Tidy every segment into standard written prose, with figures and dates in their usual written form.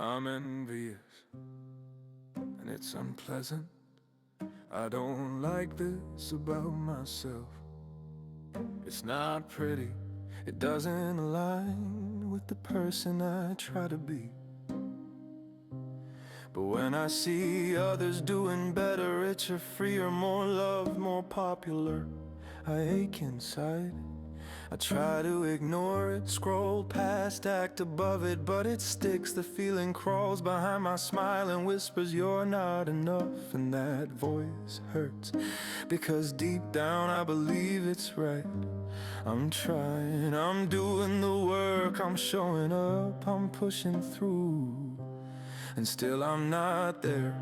I'm envious, and it's unpleasant. I don't like this about myself. It's not pretty, it doesn't align with the person I try to be. But when I see others doing better, richer, freer, more loved, more popular, I ache inside. I try to ignore it, scroll past, act above it, but it sticks. The feeling crawls behind my smile and whispers, you're not enough. And that voice hurts, because deep down I believe it's right. I'm trying, I'm doing the work, I'm showing up, I'm pushing through. And still I'm not there,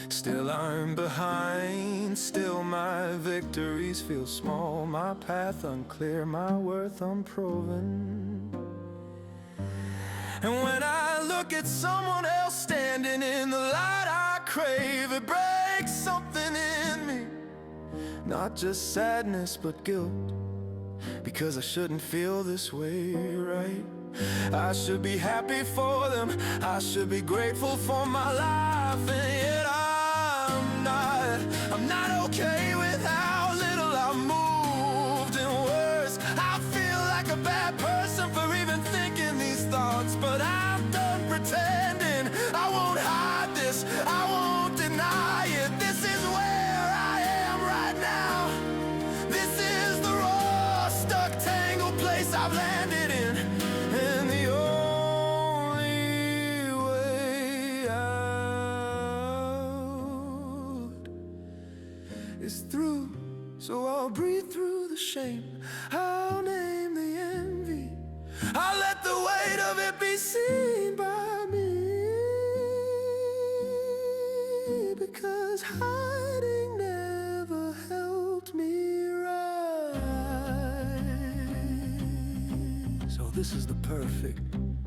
still I'm behind. Still my victories feel small, my path unclear, my worth unproven. And when I look at someone else standing in the light I crave, it breaks something in me. Not just sadness but guilt, because I shouldn't feel this way, right? I should be happy for them, I should be grateful for my life, and yet I'm not okay with how little I've moved. And worse, I feel like a bad person for even thinking these thoughts. But I'm done pretending, I won't hide this, I won't deny it. This is where I am right now. This is the raw, stuck, tangled place I've landed in. And the only way out is through. So I'll breathe through the shame, I'll name the envy, I'll let the weight of it be seen by me. Because hiding never helped me rise. So this is the perfect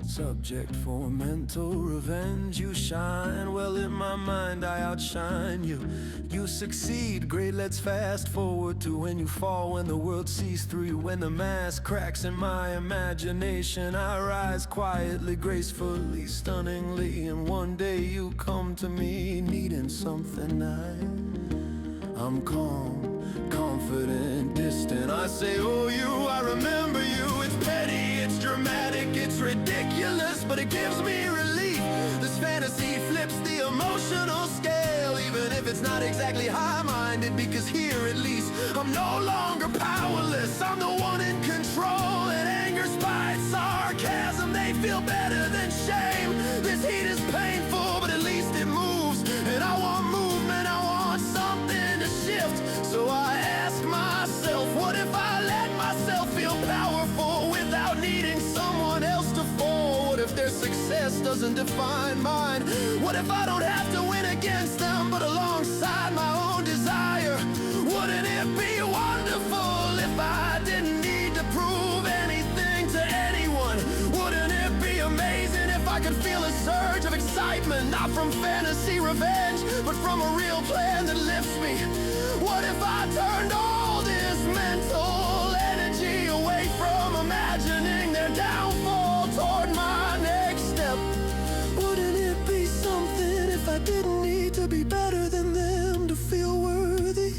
subject for mental revenge. You shine, well in my mind I outshine you. You succeed, great, let's fast forward to when you fall, when the world sees through you, when the mask cracks in my imagination. I rise quietly, gracefully, stunningly, and one day you come to me needing something. I'm calm, confident, distant. I say, oh you, I remember you. It's petty, it's dramatic, it's ridiculous, but it gives me relief. This fantasy flips the emotional scale, even if it's not exactly high-minded, because here at least I'm no longer powerless. I'm the one in control, and anger, spite, sarcasm, they feel better than shame. This heat is painful, but at least it moves, and I want movement, I want something to shift. So I ask myself, what if I let myself feel powerful without needing someone else to fall? What if their success doesn't define mine? What if I don't have to win against them, but alongside my own desire? Wouldn't it be wonderful if I didn't need to prove anything to anyone? Wouldn't it be amazing if I could feel a surge of excitement, not from fantasy revenge, but from a real plan that lifts me? What if I turned all this mental energy away from imagining their downfall toward my next step? Wouldn't it be something if I didn't need to be better than them to feel worthy?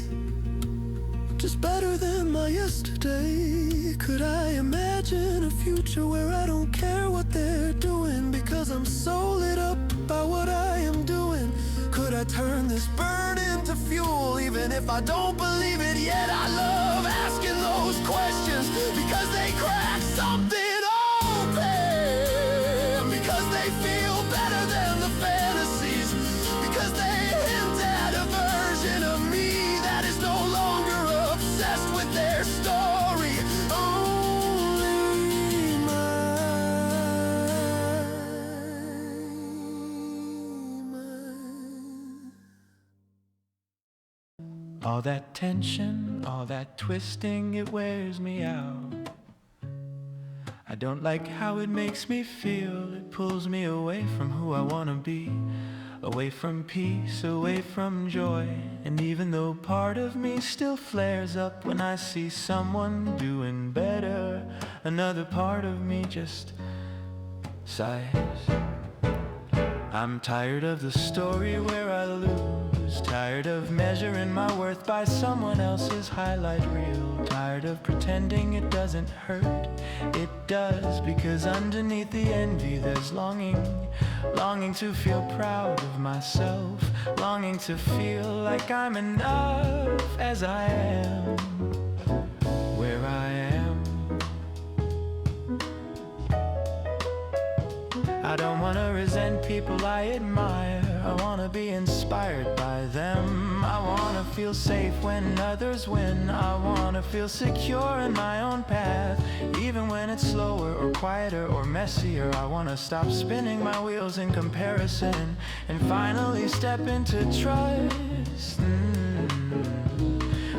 Just better than my yesterday. Could I imagine a future where I don't care what they're doing, because I'm so lit up by what I am doing? Could I turn this burn into fuel, even if I don't believe it yet? I love asking those questions, because they crack something open, because they feel better than the fantasies, because they hint at a version of me that is no longer obsessed with their story. Only mine. All that tension, all that twisting, it wears me out. I don't like how it makes me feel. It pulls me away from who I wanna be, away from peace, away from joy. And even though part of me still flares up when I see someone doing better, another part of me just sighs. I'm tired of the story where I lose, tired of measuring my worth by someone else's highlight reel, tired of pretending it doesn't hurt. It does, because underneath the envy there's longing, longing to feel proud of myself, longing to feel like I'm enough as I am, where I am. I don't wanna resent people I admire, I wanna be inspired by them. I wanna feel safe when others win, I wanna feel secure in my own path. Even when it's slower or quieter or messier, I wanna stop spinning my wheels in comparison and finally step into trust.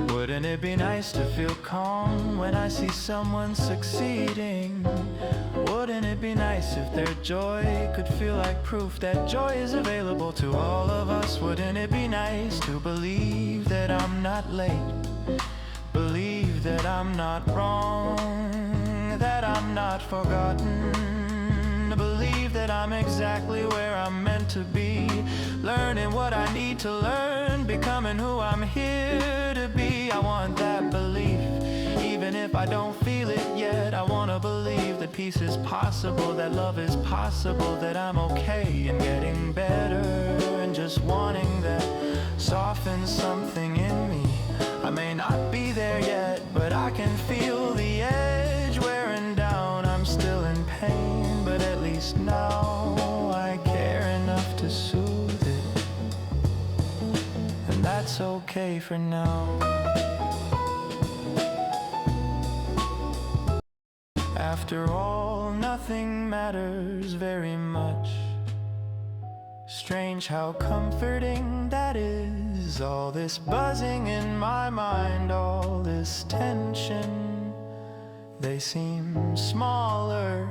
Wouldn't it be nice to feel calm when I see someone succeeding? Wouldn't it be nice if their joy could feel like proof that joy is available to all of us? Wouldn't it be nice to believe that I'm not late, believe that I'm not wrong, that I'm not forgotten, believe that I'm exactly where I'm meant to be, learning what I need to learn, becoming who I'm here to be. I want that belief, even if I don't feel it yet. I wanna believe that peace is possible, that love is possible, that I'm okay and getting better, and just wanting that softens something in me. I may not be there yet, but I can feel the edge wearing down. I'm still in pain, but at least now I care enough to soothe it, and that's okay for now. After all, nothing matters very much. Strange how comforting that is. All this buzzing in my mind, all this tension, they seem smaller,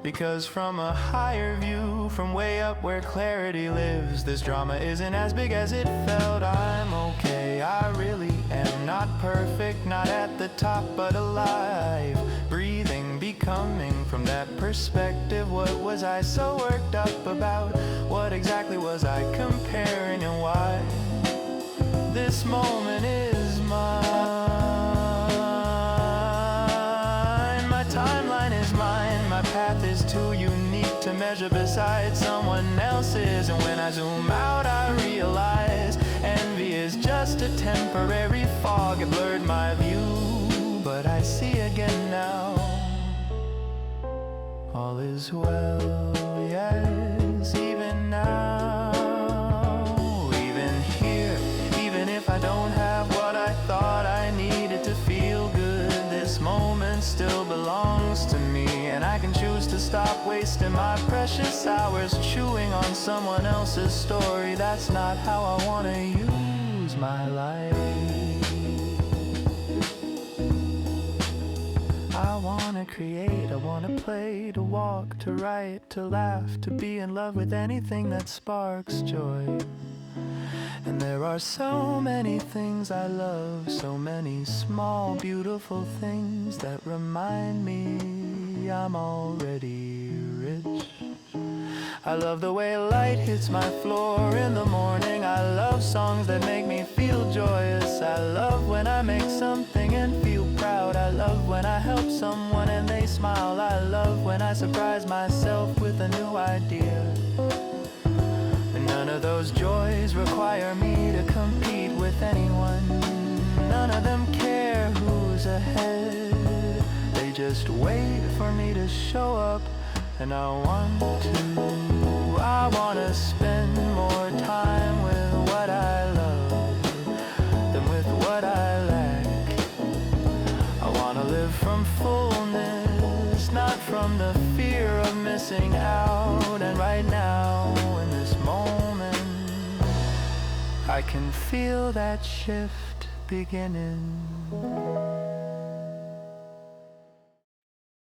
because from a higher view, from way up where clarity lives, this drama isn't as big as it felt. I'm okay, I really am not perfect, not at the top but alive, breathing, becoming from that perspective. What was I so worked up about? What exactly was I comparing, and why? This moment is mine. My timeline is mine. My path is too unique to measure beside someone else's. And when I zoom out, I realize envy is just a temporary fog. It blurred my view, but I see again now. All is well, yes, even now, even here, even if I don't have what I thought I needed to feel good, this moment still belongs to me, and I can choose to stop wasting my precious hours chewing on someone else's story. That's not how I want to use my life. I wanna create, I wanna play, to walk, to write, to laugh, to be in love with anything that sparks joy. And there are so many things I love, so many small, beautiful things that remind me I'm already rich. I love the way light hits my floor in the morning. I love songs that make me feel joyous. I love when I make something and feel proud. I love when I help someone and they smile. I love when I surprise myself with a new idea. And none of those joys require me to compete with anyone. None of them care who's ahead. They just wait for me to show up. And I wanna spend more time with what I love than with what I lack. I wanna live from fullness, not from the fear of missing out. And right now, in this moment, I can feel that shift beginning.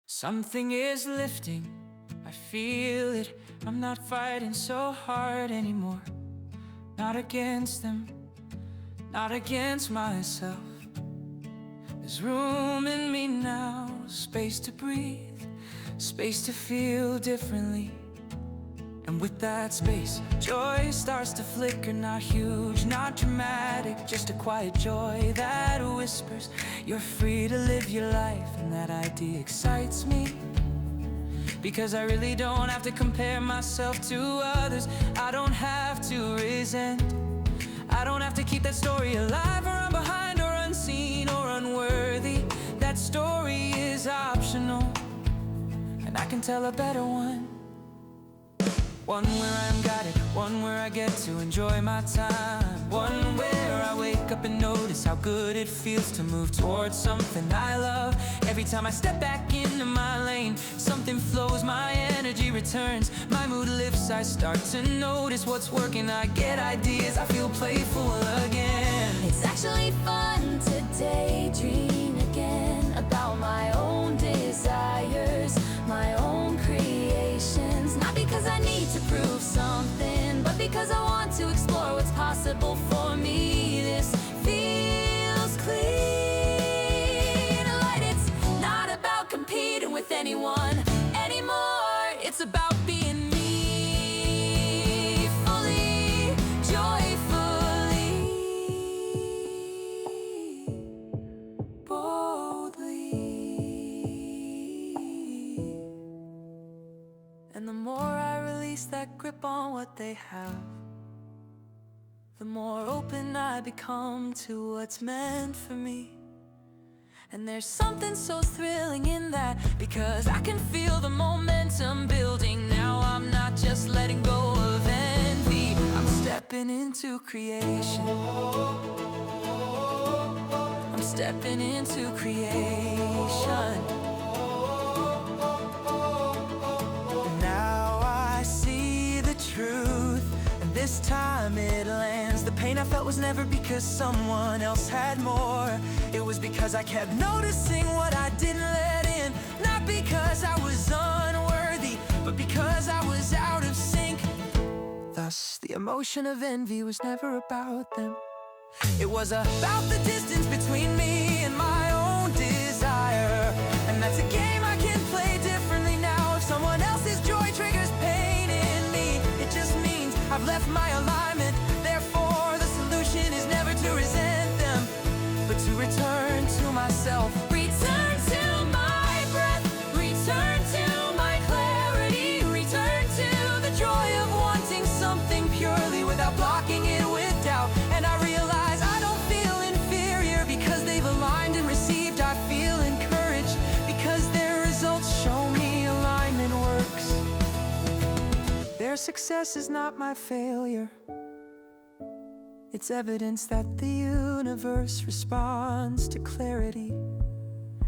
Something is lifting, I feel it. I'm not fighting so hard anymore. Not against them, not against myself. There's room in me now, space to breathe, space to feel differently. And with that space, joy starts to flicker. Not huge, not dramatic, just a quiet joy that whispers, you're free to live your life. And that idea excites me, because I really don't have to compare myself to others. I don't have to resent, I don't have to keep that story alive, or I'm behind, or unseen, or unworthy. That story is optional, and I can tell a better one. One where I'm guided, one where I get to enjoy my time. One where I wake up and notice how good it feels to move towards something I love. Every time I step back into my lane, something flows, my energy returns, my mood lifts, I start to notice what's working. I get ideas, I feel playful again. It's actually fun to daydream again about my own desires, my own creations. Not because I need to prove something, but because I want to explore what's possible for me. This feels clean. Light, it's not about competing with anyone anymore. It's about being me, fully, joyfully, boldly. And the more I release that grip on what they have, the more open I become to what's meant for me. And there's something so thrilling in that, because I can feel the momentum building. Now I'm not just letting go of envy, I'm stepping into creation. I'm stepping into creation. Now I see the truth, and this time it lands. The pain I felt was never because someone else had more. It was because I kept noticing what I didn't let in. Not because I was unworthy, but because I was out of sync. Thus, the emotion of envy was never about them. It was about the distance between me and my own desire. And that's a game I can play differently now. If someone else's joy triggers pain in me, it just means I've left my alignment. Therefore, the solution is never to resent them, but to return to myself. Return to my breath, return to my clarity, return to the joy of wanting something purely without blocking it with doubt. And I realize I don't feel inferior because they've aligned and received. I feel encouraged because their results show me alignment works. Their success is not my failure. It's evidence that the universe responds to clarity.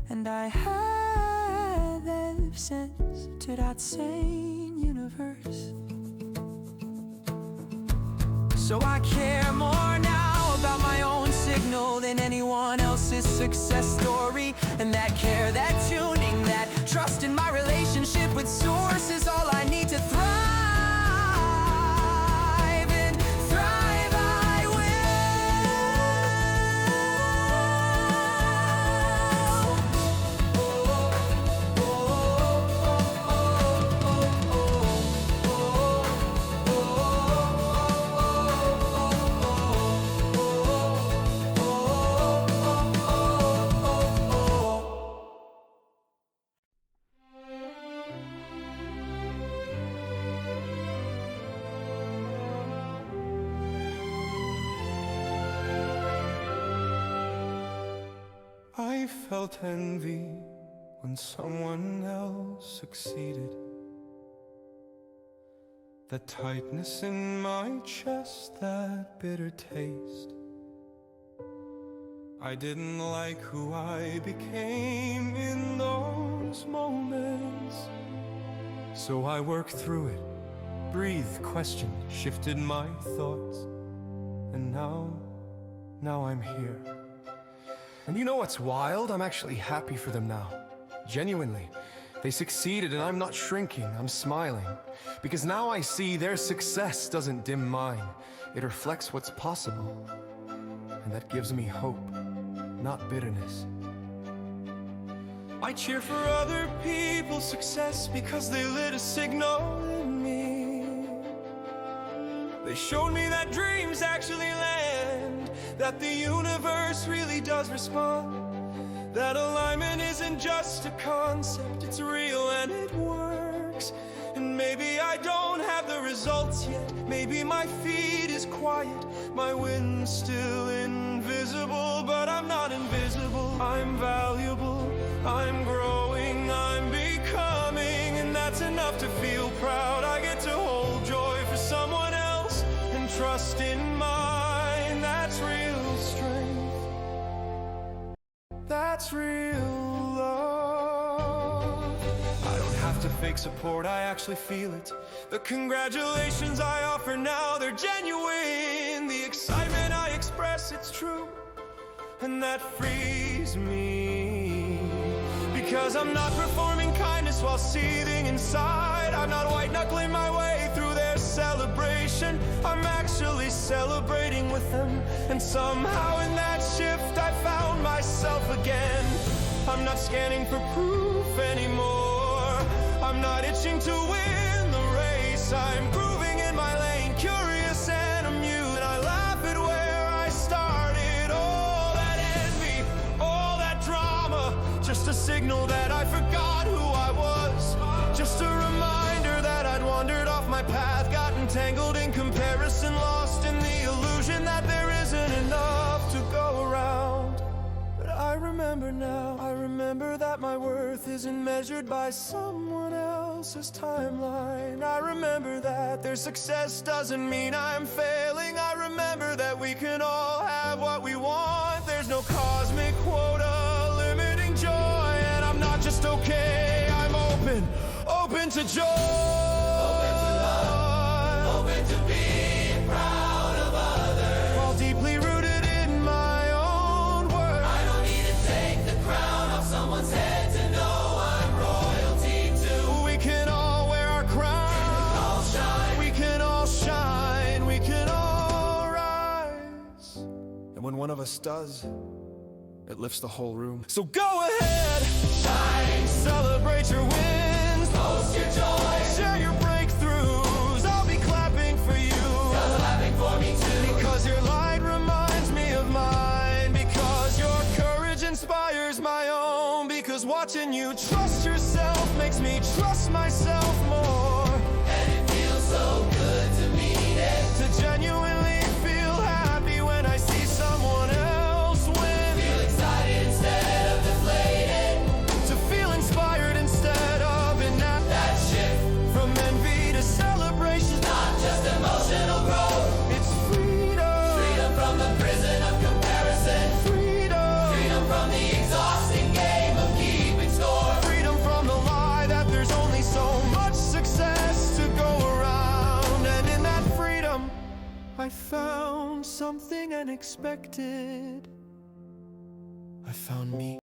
And I have sense to that same universe. So I care more now about my own signal than anyone else's success story. And that care, that tuning, that trust in my relationship with Source is all I need to thrive. And thrive I will. I felt envy when someone else succeeded. That tightness in my chest, that bitter taste. I didn't like who I became in those moments. So I worked through it, breathed, questioned, shifted my thoughts. And now I'm here. And you know what's wild? I'm actually happy for them now. Genuinely. They succeeded and I'm not shrinking, I'm smiling. Because now I see their success doesn't dim mine. It reflects what's possible. And that gives me hope, not bitterness. I cheer for other people's success because they lit a signal in me. They showed me that dreams actually land, that the universe really does respond, that alignment isn't just a concept, it's real and it works. And maybe I don't have the results yet, maybe my feet is quiet, my wind's still invisible, but I'm not invisible. I'm valuable, I'm growing, I'm becoming, and that's enough to feel proud. I get to hold joy for someone else and trust in mine. That's real strength, that's real love. I don't have to fake support, I actually feel it. The congratulations I offer now, they're genuine. The excitement I express, it's true, and that frees me. Because I'm not performing kindness while seething inside. I'm not white-knuckling my way through their celebration. I'm actually celebrating with them. And somehow in that shift I found myself again. I'm not scanning for proof anymore. I'm not itching to win the race. I'm grooving in my lane, curious and amused. I laugh at where I started. All that envy, all that drama, just a signal that I forgot who I was. Just a reminder that I'd wandered off my path, got entangled in comparison, lost in the illusion that there isn't enough to go around. But I remember now, I remember that my worth isn't measured by someone else's timeline. I remember that their success doesn't mean I'm failing. I remember that we can all have what we want. There's no cosmic quota limiting joy, and I'm not just okay, I'm open to joy, open to love, open to being proud of others, while deeply rooted in my own worth. I don't need to take the crown off someone's head to know I'm royalty too. We can all wear our crowns, we can all shine, we can all rise. And when one of us does, it lifts the whole room. So go ahead, shine, celebrate your wins, post your joy, share your breakthroughs. I'll be clapping for you, still clapping for me too, because your light reminds me of mine, because your courage inspires my own, because watching you trust yourself makes me trust myself more. And it feels so good to mean it, to genuinely feel happy when I see someone else win. Feel excited instead of deflated, to feel inspired instead of inept. That shift from envy to celebration, not just emotional growth, it's freedom. Freedom from the prison of comparison, freedom from the exhausting game of keeping score, freedom from the lie that there's only so much success to go around. And in that freedom I found something unexpected. I found me,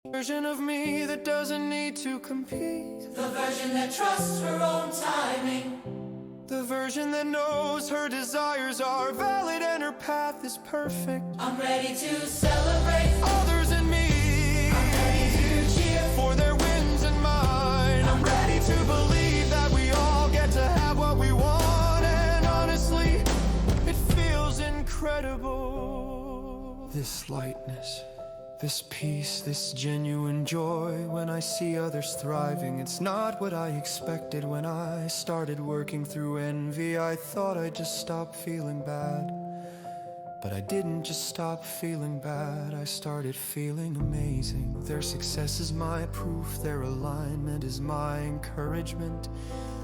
version of me that doesn't need to compete, The version that trusts her own timing, the version that knows her desires are valid and her path is perfect. I'm ready to celebrate. Others and me, I'm ready to cheer. for their wins and mine. I'm ready to believe that we all get to have what we want. And honestly, it feels incredible. This lightness, this peace, this genuine joy. When I see others thriving, it's not what I expected. When I started working through envy, I thought I'd just stop feeling bad. But I didn't just stop feeling bad, I started feeling amazing. Their success is my proof, their alignment is my encouragement.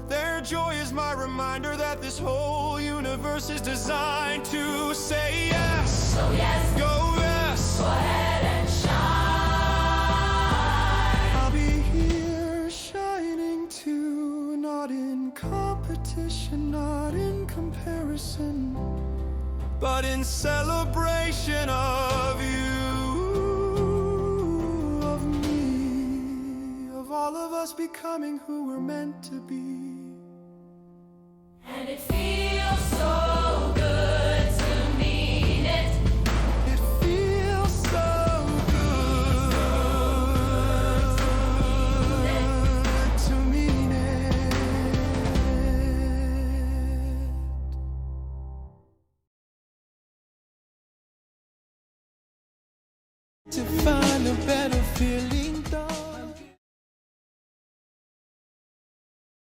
Their joy is my reminder that this whole universe is designed to say yes. So yes, Go yes. go ahead and shine. I'll be here shining too, not in competition, not in comparison, but in celebration of you, of me, of all of us becoming who we're meant to be. And it feels so good to mean it. It feels so good to mean it. To find a better feeling.